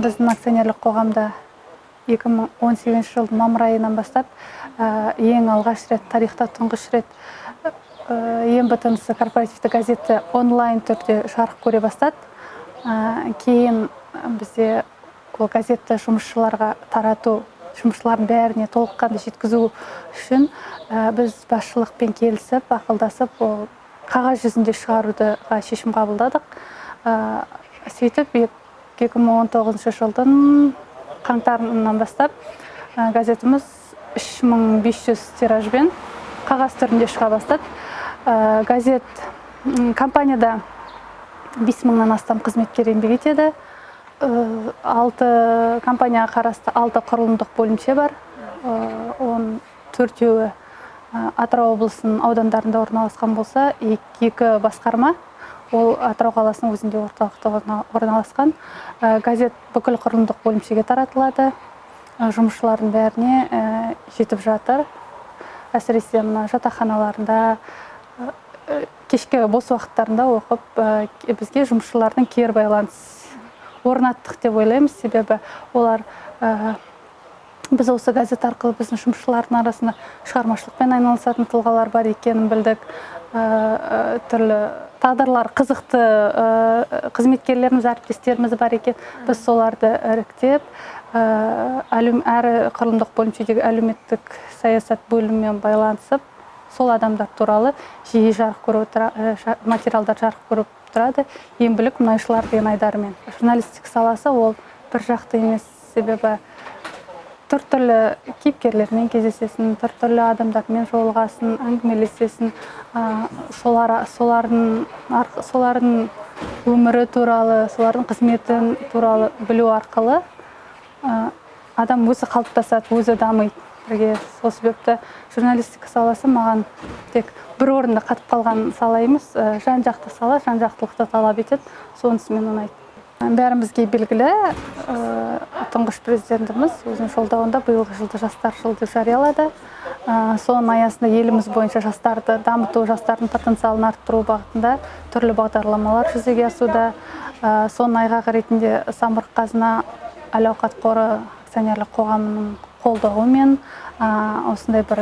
біздің акционерлік қоғамда 2018 жылдың мамыр айынан бастап ең алғаш рет, тарихта тұңғыш рет ЕМБТ корпоративті газеті онлайн түрде жарық көре бастады. Кейін бізде ол газетті жұмысшыларға тарату, жұмысшылардың бәріне толыққанды жеткізу үшін біз басшылықпен келісіп, ақылдасып, ол қағаз жүзінде шығаруды шешім қабылдадық. Сөйтіп 2019 жылдың қаңтарынан бастап газетіміз 3500 тиражбен қағаз түрінде шыға бастады. Газет компанияда 5000-нан астам қызметкер еңбек етеді. 6 компанияға қарасты 6 құрылымдық бөлімше бар. Оның 4-еуі Атырау облысының аудандарында орналасқан болса, 2 басқарма ол Атырау қаласының өзінде орталықта орналасқан. Газет бүкіл құрылымдық бөлімшеге таратылады. Жұмысшылардың бәріне жетіп жатыр. Әсіресе жатақханаларында, кешкі бос уақыттарында оқып, бізге жұмысшылардың кері байланыс орнаттық деп ойлаймыз. Себебі олар біз осы газет арқылы біздің жұмысшылардың арасында шығармашылықпен айналысатын тұлғалар бар екенін білдік. Түрлі тағдырлар қызықты қызметкерлеріміз, әріптестеріміз бар екен. Біз соларды іріктеп, әр құрылымдық бөлімшедегі әлеуметтік саясат бөлімімен байланысып, сол адамдар туралы жиі материалдар жарық көріп тұрады. Еңбілік мұнайшылар деген айдарымен. Журналистика саласы ол бір жақты емес, себебі түрлі кейіпкерлермен кездесесің, түрлі адамдармен жолығасың, әңгімелесесің, солардың өмірі туралы, солардың қызметін туралы білу арқылы адам өзі қалыптасады, өзі дамиды. Сол себепті журналистика саласы маған тек бір орында қатып қалған сала емес, жан-жақты сала, жан-жақтылықты талап етеді. Сонысымен ұнайды. Бәрімізге белгілі, тұңғыш президентіміз өзінің жолдауында биылғы жылды жастар жылы деп жариялады. Соның аясында еліміз бойынша жастарды дамыту, жастардың потенциалын арттыру бағытында түрлі бағдарламалар жүзеге асуда. Соның айғағы ретінде Самұрық-Қазына әл-ауқат қоры акционерлік қоғамының қолдауымен осындай бір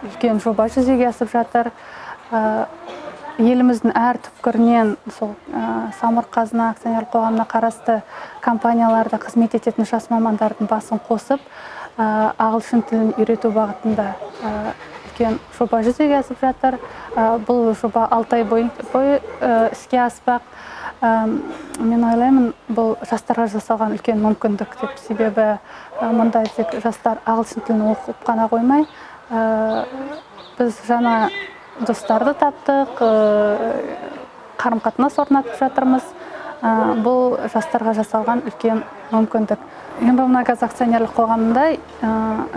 үлкен жоба жүзеге асып жатыр. Еліміздің әр түпкірінен сол Самұрық-Қазына акционерлік қоғамына қарасты компанияларда қызмет ететін жас мамандардың басын қосып, ағылшын тілін үйрету бағытында үлкен жоба жүзеге асып жатыр. Бұл жоба 6 ай бойы іске аспақ. Мен ойлаймын, бұл жастарға жасалған үлкен мүмкіндік деп. Себебі мұнда тек жастар ағылшын тілін оқып қана қоймай, біз жаңа достарды таптық, қарым-қатынас орнатып жатырмыз. Бұл жастарға жасалған үлкен мүмкіндік. Ембімұнайгаз акционерлік қоғамында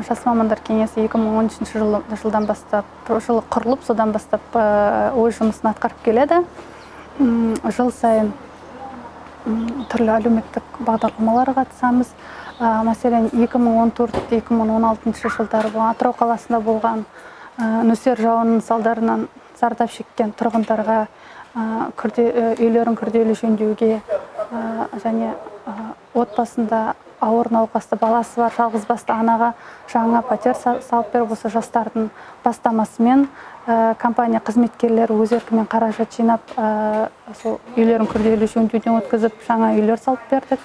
жас мамандар кеңесі 2013 жылдан бастап, жылы құрылып, содан бастап өз жұмысын атқарып келеді. Жыл сайын түрлі әлеуметтік бағдарламаларға қатысамыз. Мәселен, 2014-2016 жылдары Атырау қаласында болған нөсер жауынның салдарынан зардап шеккен тұрғындарға үйлерін күрделі жөндеуге және отбасында ауыр науқасты баласы бар жалғызбасты анаға жаңа пәтер салып беріп, осы жастардың бастамасымен компания қызметкерлері өз еркімен қаражат жинап, сол үйлерін күрделі жөндеуден өткізіп, жаңа үйлер салып бердік.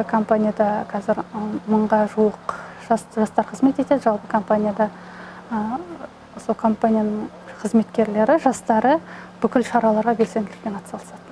Компанияда қазір 1000-ға жуық жастар қызмет етеді. Жалпы компанияда сол компанияның қызметкерлері, жастары бүкіл шараларға белсенділікпен атсалысады.